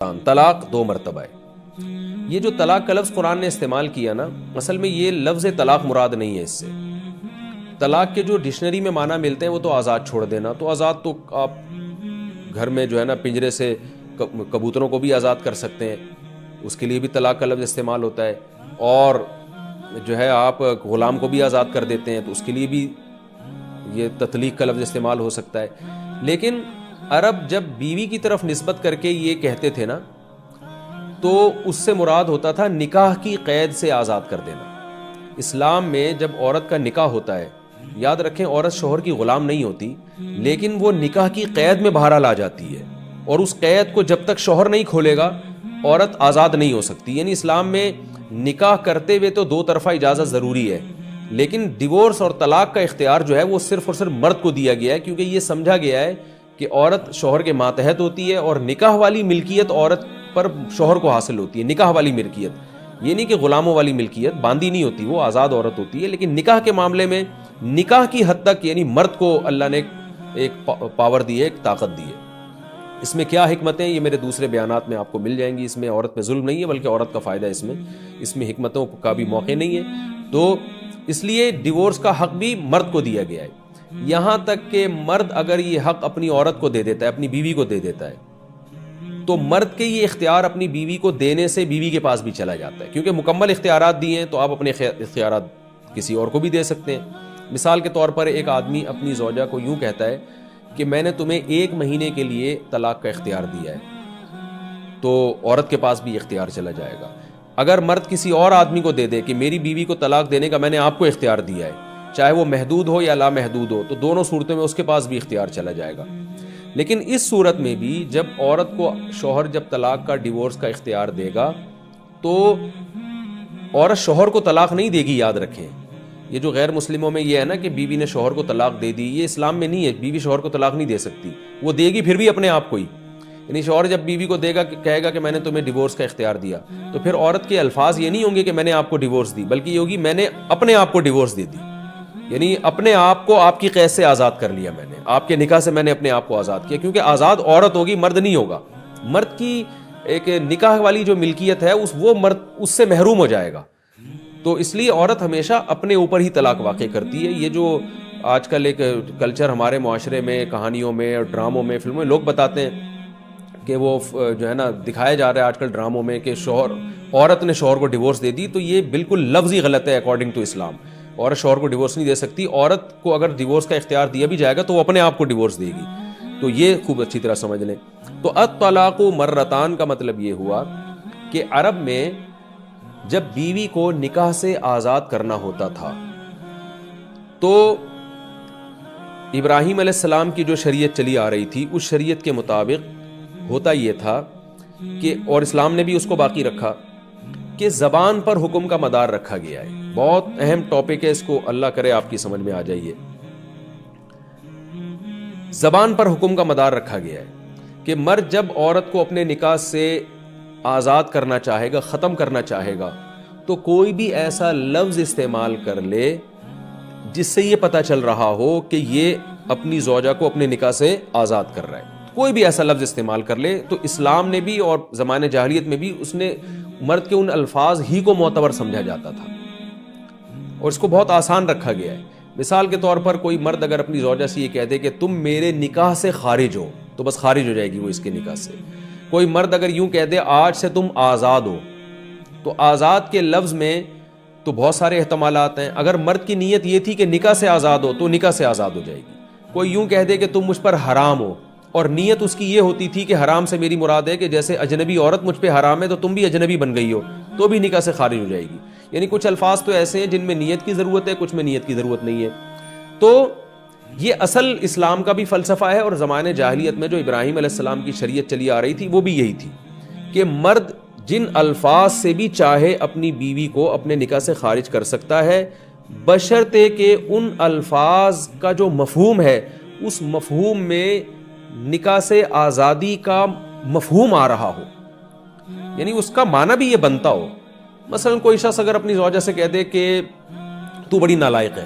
طلاق 2 مرتبہ ہے۔ یہ جو طلاق کا لفظ قرآن نے استعمال کیا نا، اصل میں یہ لفظ طلاق مراد نہیں ہے۔ اس سے طلاق کے جو ڈکشنری میں معنی ملتے ہیں وہ تو آزاد چھوڑ دینا، تو آزاد تو آپ گھر میں جو ہے نا پنجرے سے کبوتروں کو بھی آزاد کر سکتے ہیں، اس کے لیے بھی طلاق کا لفظ استعمال ہوتا ہے، اور جو ہے آپ غلام کو بھی آزاد کر دیتے ہیں تو اس کے لیے بھی یہ تطلیق کا لفظ استعمال ہو سکتا ہے۔ لیکن عرب جب بیوی کی طرف نسبت کر کے یہ کہتے تھے نا، تو اس سے مراد ہوتا تھا نکاح کی قید سے آزاد کر دینا۔ اسلام میں جب عورت کا نکاح ہوتا ہے، یاد رکھیں عورت شوہر کی غلام نہیں ہوتی، لیکن وہ نکاح کی قید میں بہرحال آ جاتی ہے، اور اس قید کو جب تک شوہر نہیں کھولے گا عورت آزاد نہیں ہو سکتی۔ یعنی اسلام میں نکاح کرتے ہوئے تو 2 طرفہ اجازت ضروری ہے، لیکن ڈیورس اور طلاق کا اختیار جو ہے وہ صرف اور صرف مرد کو دیا گیا ہے، کیونکہ یہ سمجھا گیا ہے کہ عورت شوہر کے ماتحت ہوتی ہے، اور نکاح والی ملکیت عورت پر شوہر کو حاصل ہوتی ہے۔ نکاح والی ملکیت یہ نہیں کہ غلاموں والی ملکیت، باندھی نہیں ہوتی، وہ آزاد عورت ہوتی ہے، لیکن نکاح کے معاملے میں نکاح کی حد تک یعنی مرد کو اللہ نے ایک پاور دی ہے، ایک طاقت دی ہے۔ اس میں کیا حکمتیں یہ میرے دوسرے بیانات میں آپ کو مل جائیں گی۔ اس میں عورت پہ ظلم نہیں ہے بلکہ عورت کا فائدہ ہے، اس میں حکمتوں کا بھی موقع نہیں ہے، تو اس لیے ڈیورس کا حق بھی مرد کو دیا گیا ہے۔ یہاں تک کہ مرد اگر یہ حق اپنی عورت کو دے دیتا ہے، اپنی بیوی کو دے دیتا ہے، تو مرد کے یہ اختیار اپنی بیوی کو دینے سے بیوی کے پاس بھی چلا جاتا ہے، کیونکہ مکمل اختیارات دیے ہیں تو آپ اپنے اختیارات کسی اور کو بھی دے سکتے ہیں۔ مثال کے طور پر ایک آدمی اپنی زوجہ کو یوں کہتا ہے کہ میں نے تمہیں 1 مہینے کے لیے طلاق کا اختیار دیا ہے، تو عورت کے پاس بھی اختیار چلا جائے گا۔ اگر مرد کسی اور آدمی کو دے دے کہ میری بیوی کو طلاق دینے کا میں نے آپ کو اختیار دیا ہے، چاہے وہ محدود ہو یا لامحدود ہو، تو دونوں صورتوں میں اس کے پاس بھی اختیار چلا جائے گا۔ لیکن اس صورت میں بھی جب عورت کو شوہر جب طلاق کا ڈیورس کا اختیار دے گا تو عورت شوہر کو طلاق نہیں دے گی۔ یاد رکھیں یہ جو غیر مسلموں میں یہ ہے نا کہ بیوی نے شوہر کو طلاق دے دی، یہ اسلام میں نہیں ہے۔ بیوی شوہر کو طلاق نہیں دے سکتی، وہ دے گی پھر بھی اپنے آپ کو ہی۔ یعنی شوہر جب بیوی کو دے گا، کہے گا کہ میں نے تمہیں ڈیورس کا اختیار دیا، تو پھر عورت کے الفاظ یہ نہیں ہوں گے کہ میں نے آپ کو ڈیورس دی، بلکہ یہ ہوگی میں نے اپنے آپ کو ڈیورس دے دی، یعنی اپنے آپ کو آپ کی قید سے آزاد کر لیا، میں نے آپ کے نکاح سے میں نے اپنے آپ کو آزاد کیا، کیونکہ آزاد عورت ہوگی، مرد نہیں ہوگا۔ مرد کی ایک نکاح والی جو ملکیت ہے وہ مرد اس سے محروم ہو جائے گا، تو اس لیے عورت ہمیشہ اپنے اوپر ہی طلاق واقع کرتی ہے۔ یہ جو آج کل ایک کلچر ہمارے معاشرے میں کہانیوں میں اور ڈراموں میں فلموں میں لوگ بتاتے ہیں کہ وہ جو ہے نا دکھایا جا رہا ہے آج کل ڈراموں میں کہ عورت نے شوہر کو ڈیورس دے دی، تو یہ بالکل لفظی غلط ہے اکارڈنگ ٹو اسلام۔ عورت شوہر کو ڈیورس نہیں دے سکتی، عورت کو اگر ڈیورس کا اختیار دیا بھی جائے گا تو وہ اپنے آپ کو ڈیورس دے گی، تو یہ خوب اچھی طرح سمجھ لیں۔ تو الطلاق مرتان کا مطلب یہ ہوا کہ عرب میں جب بیوی کو نکاح سے آزاد کرنا ہوتا تھا تو ابراہیم علیہ السلام کی جو شریعت چلی آ رہی تھی اس شریعت کے مطابق ہوتا یہ تھا کہ، اور اسلام نے بھی اس کو باقی رکھا، کہ زبان پر حکم کا مدار رکھا گیا ہے۔ بہت اہم ٹاپک ہے، اس کو اللہ کرے آپ کی سمجھ میں آ جائیے۔ زبان پر حکم کا مدار رکھا گیا ہے کہ مرد جب عورت کو اپنے نکاح سے آزاد کرنا چاہے گا، ختم کرنا چاہے گا، تو کوئی بھی ایسا لفظ استعمال کر لے جس سے یہ پتہ چل رہا ہو کہ یہ اپنی زوجہ کو اپنے نکاح سے آزاد کر رہا ہے۔ کوئی بھی ایسا لفظ استعمال کر لے تو اسلام نے بھی اور زمانے جاہلیت میں بھی اس نے مرد کے ان الفاظ ہی کو معتبر سمجھا جاتا تھا، اور اس کو بہت آسان رکھا گیا ہے۔ مثال کے طور پر کوئی مرد اگر اپنی زوجہ سے یہ کہہ دے کہ تم میرے نکاح سے خارج ہو، تو بس خارج ہو جائے گی وہ اس کے نکاح سے۔ کوئی مرد اگر یوں کہہ دے آج سے تم آزاد ہو، تو آزاد کے لفظ میں تو بہت سارے احتمالات ہیں۔ اگر مرد کی نیت یہ تھی کہ نکاح سے آزاد ہو تو نکاح سے آزاد ہو جائے گی۔ کوئی یوں کہہ دے کہ تم مجھ پر حرام ہو، اور نیت اس کی یہ ہوتی تھی کہ حرام سے میری مراد ہے کہ جیسے اجنبی عورت مجھ پہ حرام ہے تو تم بھی اجنبی بن گئی ہو، تو بھی نکاح سے خارج ہو جائے گی۔ یعنی کچھ الفاظ تو ایسے ہیں جن میں نیت کی ضرورت ہے، کچھ میں نیت کی ضرورت نہیں ہے۔ تو یہ اصل اسلام کا بھی فلسفہ ہے، اور زمانے جاہلیت میں جو ابراہیم علیہ السلام کی شریعت چلی آ رہی تھی وہ بھی یہی تھی کہ مرد جن الفاظ سے بھی چاہے اپنی بیوی کو اپنے نکاح سے خارج کر سکتا ہے، بشرطے کہ ان الفاظ کا جو مفہوم ہے اس مفہوم میں نکاح سے آزادی کا مفہوم آ رہا ہو، یعنی اس کا معنی بھی یہ بنتا ہو۔ مثلا کوئی شخص اگر اپنی زوجہ سے کہہ دے کہ تو بڑی نالائق ہے،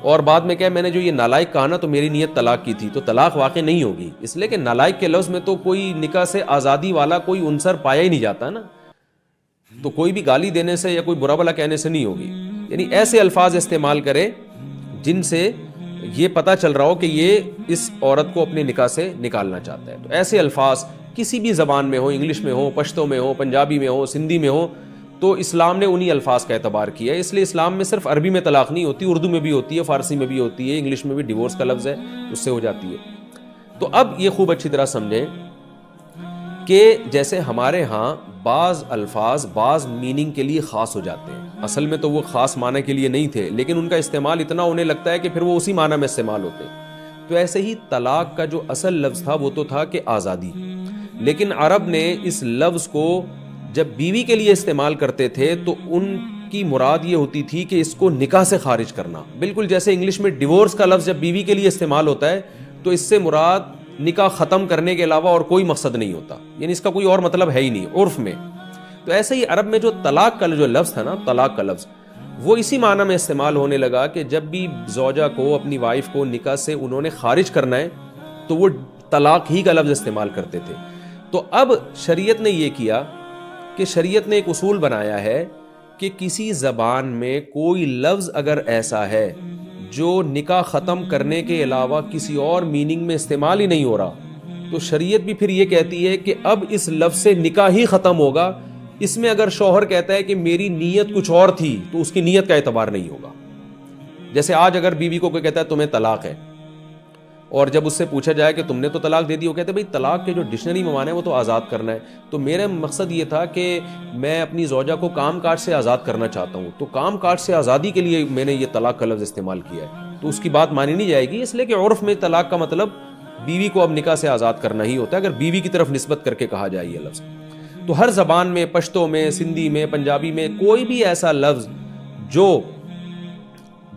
اور بعد میں کہا میں نے جو یہ نالائق کہا نا تو میری نیت طلاق کی تھی، تو طلاق واقع نہیں ہوگی، اس لیے کہ نالائق کے لفظ میں تو کوئی نکاح سے آزادی والا کوئی عنصر پایا ہی نہیں جاتا نا، تو کوئی بھی گالی دینے سے یا کوئی برا بھلا کہنے سے نہیں ہوگی. یعنی ایسے الفاظ استعمال کرے جن سے یہ پتہ چل رہا ہو کہ یہ اس عورت کو اپنے نکاح سے نکالنا چاہتا ہے. تو ایسے الفاظ کسی بھی زبان میں ہو، انگلش میں ہو، پشتو میں ہو، پنجابی میں ہو، سندھی میں ہو، تو اسلام نے انہی الفاظ کا اعتبار کیا ہے. اس لیے اسلام میں صرف عربی میں طلاق نہیں ہوتی، اردو میں بھی ہوتی ہے، فارسی میں بھی ہوتی ہے، انگلش میں بھی ڈیورس کا لفظ ہے اس سے ہو جاتی ہے. تو اب یہ خوب اچھی طرح سمجھیں کہ جیسے ہمارے ہاں بعض الفاظ بعض میننگ کے لیے خاص ہو جاتے ہیں، اصل میں تو وہ خاص معنی کے لیے نہیں تھے، لیکن ان کا استعمال اتنا ہونے لگتا ہے کہ پھر وہ اسی معنی میں استعمال ہوتے ہیں. تو ایسے ہی طلاق کا جو اصل لفظ تھا وہ تو تھا کہ آزادی، لیکن عرب نے اس لفظ کو جب بیوی کے لیے استعمال کرتے تھے تو ان کی مراد یہ ہوتی تھی کہ اس کو نکاح سے خارج کرنا. بالکل جیسے انگلش میں ڈیورس کا لفظ جب بیوی کے لیے استعمال ہوتا ہے تو اس سے مراد نکاح ختم کرنے کے علاوہ اور کوئی مقصد نہیں ہوتا، یعنی اس کا کوئی اور مطلب ہے ہی نہیں عرف میں. تو ایسے ہی عرب میں جو طلاق کا جو لفظ تھا نا، طلاق کا لفظ وہ اسی معنی میں استعمال ہونے لگا کہ جب بھی زوجہ کو، اپنی وائف کو نکاح سے انہوں نے خارج کرنا ہے تو وہ طلاق ہی کا لفظ استعمال کرتے تھے. تو اب شریعت نے یہ کیا کہ شریعت نے ایک اصول بنایا ہے کہ کسی زبان میں کوئی لفظ اگر ایسا ہے جو نکاح ختم کرنے کے علاوہ کسی اور میننگ میں استعمال ہی نہیں ہو رہا، تو شریعت بھی پھر یہ کہتی ہے کہ اب اس لفظ سے نکاح ہی ختم ہوگا. اس میں اگر شوہر کہتا ہے کہ میری نیت کچھ اور تھی تو اس کی نیت کا اعتبار نہیں ہوگا. جیسے آج اگر بیوی کو کوئی کہتا ہے تمہیں طلاق ہے، اور جب اس سے پوچھا جائے کہ تم نے تو طلاق دے دی، وہ کہتے ہیں بھئی طلاق کے جو ڈکشنری میں معنی ہے وہ تو آزاد کرنا ہے، تو میرا مقصد یہ تھا کہ میں اپنی زوجہ کو کام کاج سے آزاد کرنا چاہتا ہوں، تو کام کاج سے آزادی کے لیے میں نے یہ طلاق کا لفظ استعمال کیا ہے. تو اس کی بات مانی نہیں جائے گی، اس لیے کہ عرف میں طلاق کا مطلب بیوی کو اب نکاح سے آزاد کرنا ہی ہوتا ہے اگر بیوی کی طرف نسبت کر کے کہا جائے یہ لفظ. تو ہر زبان میں، پشتو میں، سندھی میں، پنجابی میں کوئی بھی ایسا لفظ جو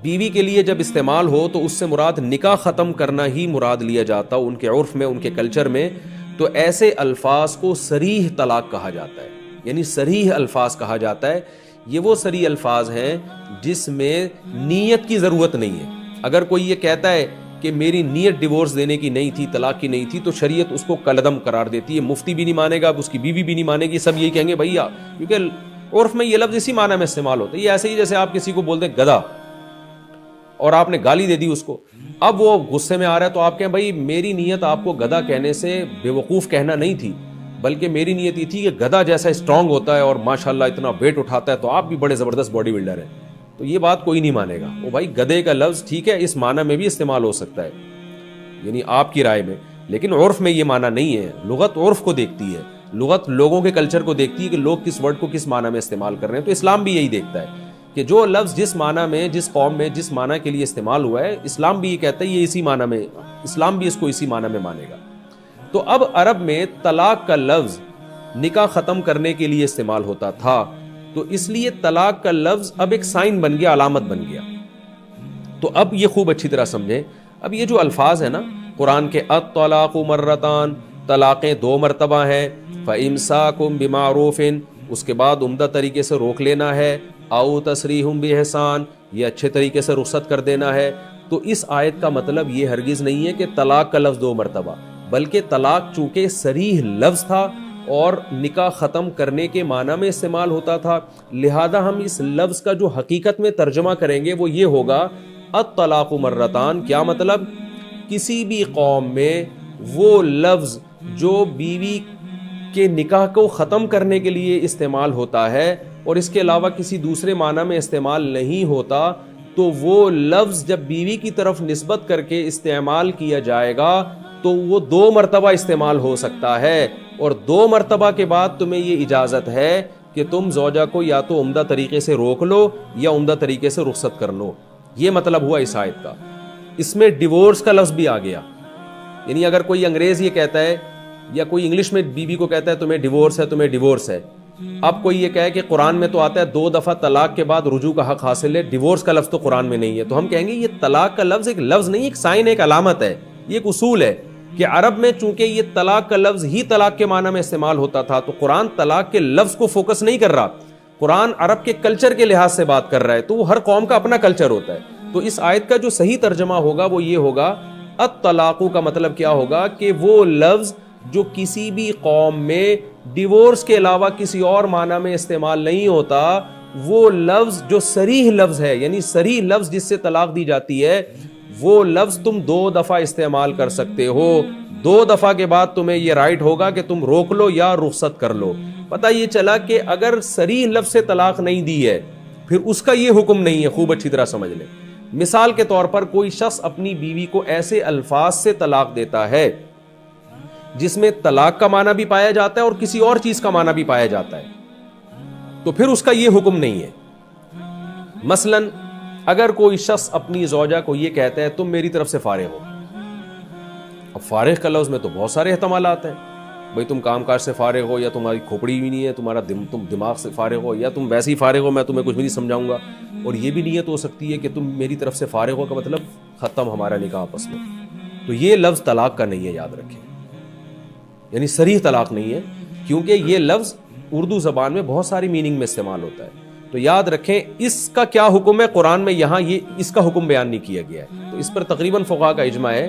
بیوی کے لیے جب استعمال ہو تو اس سے مراد نکاح ختم کرنا ہی مراد لیا جاتا ان کے عرف میں، ان کے کلچر میں، تو ایسے الفاظ کو صریح طلاق کہا جاتا ہے. یعنی صریح الفاظ کہا جاتا ہے. یہ وہ صریح الفاظ ہیں جس میں نیت کی ضرورت نہیں ہے. اگر کوئی یہ کہتا ہے کہ میری نیت ڈیورس دینے کی نہیں تھی، طلاق کی نہیں تھی، تو شریعت اس کو کالعدم قرار دیتی ہے. مفتی بھی نہیں مانے گا، اس کی بیوی بھی نہیں مانے گی، سب یہی کہیں گے بھائی، کیونکہ عرف میں یہ لفظ اسی معنی میں استعمال ہوتا ہے. یہ ایسے ہی جیسے آپ کسی کو بولتے ہیں گدھا اور آپ نے گالی دے دی اس کو، اب وہ غصے میں آ رہا ہے تو آپ کہیں بھائی میری نیت آپ کو گدھا کہنے سے بے وقوف کہنا نہیں تھی، بلکہ میری نیت یہ تھی کہ گدھا جیسا اسٹرانگ ہوتا ہے اور ماشاءاللہ اتنا ویٹ اٹھاتا ہے تو آپ بھی بڑے زبردست باڈی بلڈر ہیں. تو یہ بات کوئی نہیں مانے گا. وہ بھائی گدھے کا لفظ ٹھیک ہے اس معنی میں بھی استعمال ہو سکتا ہے، یعنی آپ کی رائے میں، لیکن عرف میں یہ معنی نہیں ہے. لغت عرف کو دیکھتی ہے، لغت لوگوں کے کلچر کو دیکھتی ہے کہ لوگ کس ورڈ کو کس معنی میں استعمال کر رہے ہیں. تو اسلام بھی یہی دیکھتا ہے کہ جو لفظ جس معنی میں، جس قوم میں، جس معنی کے لیے استعمال ہوا ہے، اسلام بھی یہ کہتا ہے یہ اسی معنی میں، اسلام بھی اس کو اسی معنی میں مانے گا. تو اب عرب میں طلاق کا لفظ نکاح ختم کرنے کے لیے استعمال ہوتا تھا، تو اس لیے طلاق کا لفظ اب ایک سائن بن گیا، علامت بن گیا. تو اب یہ خوب اچھی طرح سمجھیں. اب یہ جو الفاظ ہیں نا قرآن کے، الطلاق مرتان، طلاقیں 2 مرتبہ ہیں، فَإِمْسَاكُمْ بِمَعْرُوفٍ، اس کے بعد عمدہ طریقے سے روک لینا ہے، او تسریح بِإِحْسَان، یہ اچھے طریقے سے رخصت کر دینا ہے. تو اس آیت کا مطلب یہ ہرگز نہیں ہے کہ طلاق کا لفظ 2 مرتبہ، بلکہ طلاق چونکہ صریح لفظ تھا اور نکاح ختم کرنے کے معنی میں استعمال ہوتا تھا، لہذا ہم اس لفظ کا جو حقیقت میں ترجمہ کریں گے وہ یہ ہوگا الطلاق مرتان. کیا مطلب؟ کسی بھی قوم میں وہ لفظ جو بیوی کے نکاح کو ختم کرنے کے لیے استعمال ہوتا ہے اور اس کے علاوہ کسی دوسرے معنی میں استعمال نہیں ہوتا، تو وہ لفظ جب بیوی کی طرف نسبت کر کے استعمال کیا جائے گا تو وہ 2 مرتبہ استعمال ہو سکتا ہے، اور 2 مرتبہ کے بعد تمہیں یہ اجازت ہے کہ تم زوجہ کو یا تو عمدہ طریقے سے روک لو یا عمدہ طریقے سے رخصت کر لو. یہ مطلب ہوا اس آیت کا. اس میں ڈیورس کا لفظ بھی آ گیا. یعنی اگر کوئی انگریز یہ کہتا ہے یا کوئی انگلش میں بیوی کو کہتا ہے تمہیں ڈیورس ہے، تمہیں ڈیورس ہے، اب کوئی یہ کہے کہ قرآن میں تو آتا ہے 2 دفعہ طلاق کے بعد رجوع کا حق حاصل ہے، ڈیورس کا لفظ تو قرآن میں نہیں ہے، تو ہم کہیں گے یہ طلاق کا لفظ ایک لفظ نہیں، ایک سائن، ایک علامت ہے. یہ ایک اصول ہے کہ عرب میں چونکہ یہ طلاق کا لفظ ہی طلاق کے معنی میں استعمال ہوتا تھا، تو قرآن طلاق کے لفظ کو فوکس نہیں کر رہا، قرآن عرب کے کلچر کے لحاظ سے بات کر رہا ہے. تو وہ ہر قوم کا اپنا کلچر ہوتا ہے. تو اس آیت کا جو صحیح ترجمہ ہوگا وہ یہ ہوگا، الطلاق کا مطلب کیا ہوگا کہ وہ لفظ جو کسی بھی قوم میں ڈیورس کے علاوہ کسی اور معنی میں استعمال نہیں ہوتا، وہ لفظ جو صریح لفظ ہے، یعنی صریح لفظ جس سے طلاق دی جاتی ہے، وہ لفظ تم 2 دفعہ استعمال کر سکتے ہو، 2 دفعہ کے بعد تمہیں یہ رائٹ ہوگا کہ تم روک لو یا رخصت کر لو۔ پتہ یہ چلا کہ اگر صریح لفظ سے طلاق نہیں دی ہے پھر اس کا یہ حکم نہیں ہے، خوب اچھی طرح سمجھ لیں۔ مثال کے طور پر کوئی شخص اپنی بیوی کو ایسے الفاظ سے طلاق دیتا ہے جس میں طلاق کا معنی بھی پایا جاتا ہے اور کسی اور چیز کا معنی بھی پایا جاتا ہے، تو پھر اس کا یہ حکم نہیں ہے۔ مثلا اگر کوئی شخص اپنی زوجہ کو یہ کہتا ہے تم میری طرف سے فارغ ہو، اب فارغ کا لفظ میں تو بہت سارے احتمالات ہیں، بھئی تم کام کاج سے فارغ ہو، یا تمہاری کھوپڑی بھی نہیں ہے، تم دماغ سے فارغ ہو، یا تم ویسے ہی فارغ ہو، میں تمہیں کچھ بھی نہیں سمجھاؤں گا، اور یہ بھی نیت ہو سکتی ہے کہ تم میری طرف سے فارغ ہو کا مطلب ختم ہمارا نکاح آپس میں، تو یہ لفظ طلاق کا نہیں ہے، یاد رکھیں، یعنی صریح طلاق نہیں ہے، کیونکہ یہ لفظ اردو زبان میں بہت ساری میننگ میں استعمال ہوتا ہے۔ تو یاد رکھیں اس کا کیا حکم ہے، قرآن میں یہاں یہ اس کا حکم بیان نہیں کیا گیا ہے، تو اس پر تقریباً فقہاء کا اجماع ہے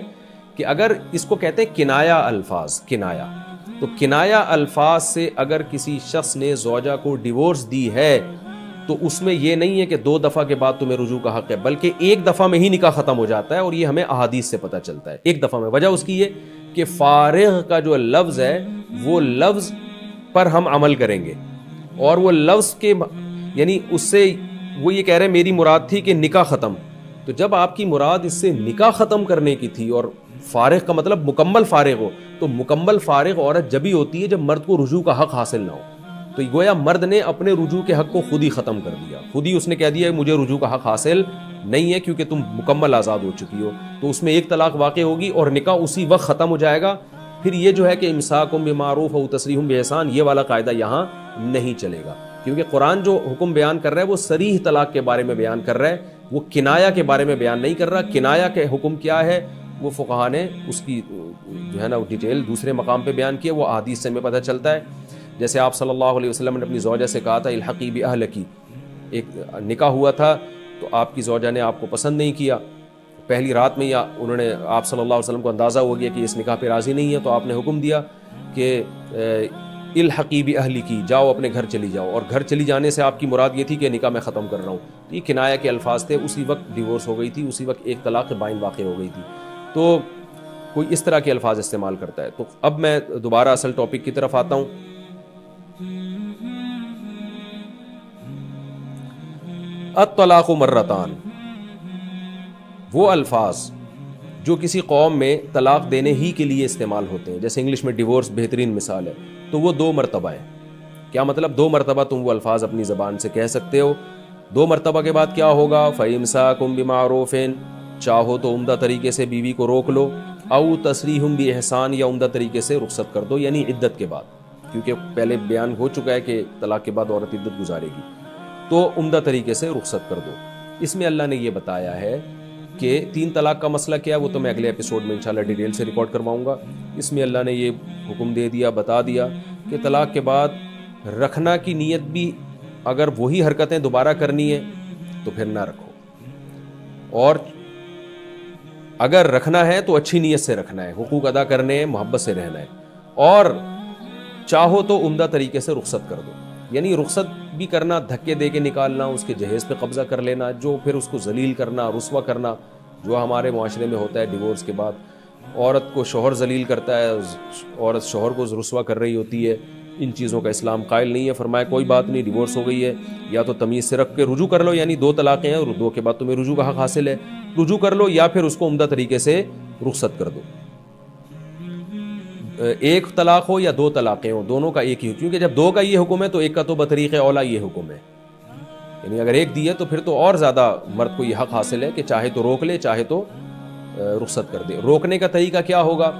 کہ اگر اس کو کہتے ہیں کنایا الفاظ، کنایا، تو کنایا الفاظ سے اگر کسی شخص نے زوجہ کو ڈیورس دی ہے تو اس میں یہ نہیں ہے کہ 2 دفعہ کے بعد تمہیں رجوع کا حق ہے، بلکہ 1 دفعہ میں ہی نکاح ختم ہو جاتا ہے، اور یہ ہمیں احادیث سے پتہ چلتا ہے، 1 دفعہ میں۔ وجہ اس کی یہ کہ فارغ کا جو لفظ ہے وہ لفظ پر ہم عمل کریں گے، اور وہ لفظ کے یعنی اس سے وہ یہ کہہ رہے ہیں میری مراد تھی کہ نکاح ختم، تو جب آپ کی مراد اس سے نکاح ختم کرنے کی تھی، اور فارغ کا مطلب مکمل فارغ ہو، تو مکمل فارغ عورت جب ہی ہوتی ہے جب مرد کو رجوع کا حق حاصل نہ ہو، تو گویا مرد نے اپنے رجوع کے حق کو خود ہی ختم کر دیا، خود ہی اس نے کہہ دیا مجھے رجوع کا حق حاصل نہیں ہے کیونکہ تم مکمل آزاد ہو چکی ہو، تو اس میں 1 طلاق واقع ہوگی اور نکاح اسی وقت ختم ہو جائے گا۔ پھر یہ جو ہے کہ امساکم بمعروف او تسریحم باحسان، یہ والا قاعدہ یہاں نہیں چلے گا، کیونکہ قرآن جو حکم بیان کر رہا ہے وہ صریح طلاق کے بارے میں بیان کر رہا ہے، وہ کنایا کے بارے میں بیان نہیں کر رہا۔ کنایا کے حکم کیا ہے وہ فقہا نے اس کی جو ہے نا ڈیٹیل دوسرے مقام پہ بیان کی ہے، وہ احادیث سے ہمیں پتہ چلتا ہے۔ جیسے آپ صلی اللہ علیہ وسلم نے اپنی زوجہ سے کہا تھا الحقی باہلکی، ایک نکاح ہوا تھا تو آپ کی زوجہ نے آپ کو پسند نہیں کیا، پہلی رات میں یا انہوں نے آپ صلی اللہ علیہ وسلم کو اندازہ ہو گیا کہ اس نکاح پہ راضی نہیں ہے، تو آپ نے حکم دیا کہ الحقی باہلکی، جاؤ اپنے گھر چلی جاؤ، اور گھر چلی جانے سے آپ کی مراد یہ تھی کہ نکاح میں ختم کر رہا ہوں، تو یہ کنایا کے الفاظ تھے، اسی وقت ڈیورس ہو گئی تھی، اسی وقت 1 طلاق بائن واقع ہو گئی تھی، تو کوئی اس طرح کے الفاظ استعمال کرتا ہے۔ تو اب میں دوبارہ اصل ٹاپک کی طرف آتا ہوں۔ الطلاق مرتان، وہ الفاظ جو کسی قوم میں طلاق دینے ہی کے لیے استعمال ہوتے ہیں، جیسے انگلش میں ڈیورس بہترین مثال ہے، تو وہ 2 مرتبہ ہیں۔ کیا مطلب 2 مرتبہ تم وہ الفاظ اپنی زبان سے کہہ سکتے ہو؟ 2 مرتبہ کے بعد کیا ہوگا؟ فَإِمْسَاكُمْ بِمَعْرُوفٍ، چاہو تو عمدہ طریقے سے بیوی کو روک لو، او تسریحم بِإِحْسَان، یا عمدہ طریقے سے رخصت کر دو، یعنی عدت کے بعد، کیونکہ پہلے بیان ہو چکا ہے کہ طلاق کے بعد عورت عدت گزارے گی، تو عمدہ طریقے سے رخصت کر دو۔ اس میں اللہ نے یہ بتایا ہے کہ 3 طلاق کا مسئلہ کیا ہے وہ تو میں اگلے ایپیسوڈ میں انشاءاللہ ڈیٹیل سے ریکارڈ کرواؤں گا۔ اس میں اللہ نے یہ حکم دے دیا، بتا دیا کہ طلاق کے بعد رکھنا کی نیت بھی اگر وہی حرکتیں دوبارہ کرنی ہے تو پھر نہ رکھو، اور اگر رکھنا ہے تو اچھی نیت سے رکھنا ہے، حقوق ادا کرنے ہیں، محبت سے رہنا ہے، اور چاہو تو عمدہ طریقے سے رخصت کر دو، یعنی رخصت بھی کرنا دھکے دے کے نکالنا، اس کے جہیز پہ قبضہ کر لینا، جو پھر اس کو ذلیل کرنا، رسوا کرنا، جو ہمارے معاشرے میں ہوتا ہے ڈیورس کے بعد، عورت کو شوہر ذلیل کرتا ہے، عورت شوہر کو رسوا کر رہی ہوتی ہے، ان چیزوں کا اسلام قائل نہیں ہے۔ فرمایا کوئی بات نہیں، ڈیورس ہو گئی ہے، یا تو تمیز سے رکھ کے رجوع کر لو، یعنی 2 طلاقیں ہیں اور 2 کے بعد تمہیں رجوع کا حق حاصل ہے، رجوع کر لو، یا پھر اس کو عمدہ طریقے سے رخصت کر دو۔ 1 طلاق ہو یا 2 طلاقیں ہوں، دونوں کا ایک ہی، کیونکہ جب 2 کا یہ حکم ہے تو 1 کا تو بطریق اولا یہ حکم ہے، یعنی اگر 1 دی ہے تو پھر تو اور زیادہ مرد کو یہ حق حاصل ہے کہ چاہے تو روک لے، چاہے تو رخصت کر دے۔ روکنے کا طریقہ کیا ہوگا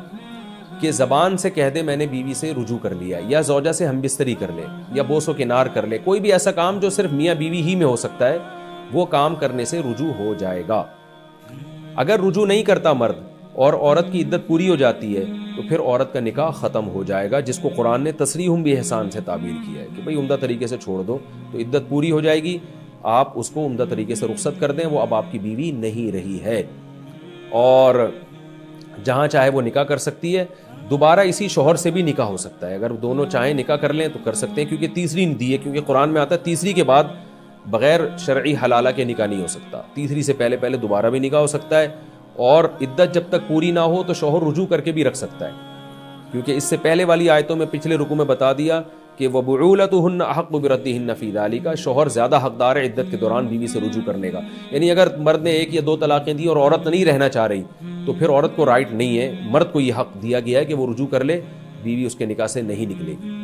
کہ زبان سے کہہ دے میں نے بیوی سے رجوع کر لیا، یا زوجہ سے ہم بستری کر لے، یا بوس و کنار کر لے، کوئی بھی ایسا کام جو صرف میاں بیوی ہی میں ہو سکتا ہے، وہ کام کرنے سے رجوع ہو جائے گا۔ اگر رجوع نہیں کرتا مرد اور عورت کی عدت پوری ہو جاتی ہے تو پھر عورت کا نکاح ختم ہو جائے گا، جس کو قرآن نے تسریحم باحسان سے تعبیر کیا ہے کہ بھئی عمدہ طریقے سے چھوڑ دو، تو عدت پوری ہو جائے گی، آپ اس کو عمدہ طریقے سے رخصت کر دیں، وہ اب آپ کی بیوی نہیں رہی ہے، اور جہاں چاہے وہ نکاح کر سکتی ہے، دوبارہ اسی شوہر سے بھی نکاح ہو سکتا ہے، اگر دونوں چاہیں نکاح کر لیں تو کر سکتے ہیں، کیونکہ تیسری نہیں دی ہے، کیونکہ قرآن میں آتا ہے تیسری کے بعد بغیر شرعی حلالہ کے نکاح نہیں ہو سکتا، تیسری سے پہلے پہلے دوبارہ بھی نکاح ہو سکتا ہے، اور عدت جب تک پوری نہ ہو تو شوہر رجوع کر کے بھی رکھ سکتا ہے، کیونکہ اس سے پہلے والی آیتوں میں پچھلے رکوع میں بتا دیا کہ وَبُعُولَتُهُنَّ أَحَقُّ بِرَدِّهِنَّ فِي ذَلِكَ، شوہر زیادہ حقدار ہے عدت کے دوران بیوی سے رجوع کرنے کا، یعنی اگر مرد نے 1 یا 2 طلاقیں دی اور عورت نہیں رہنا چاہ رہی تو پھر عورت کو رائٹ نہیں ہے، مرد کو یہ حق دیا گیا ہے کہ وہ رجوع کر لے، بیوی اس کے نکاح سے نہیں نکلے گی۔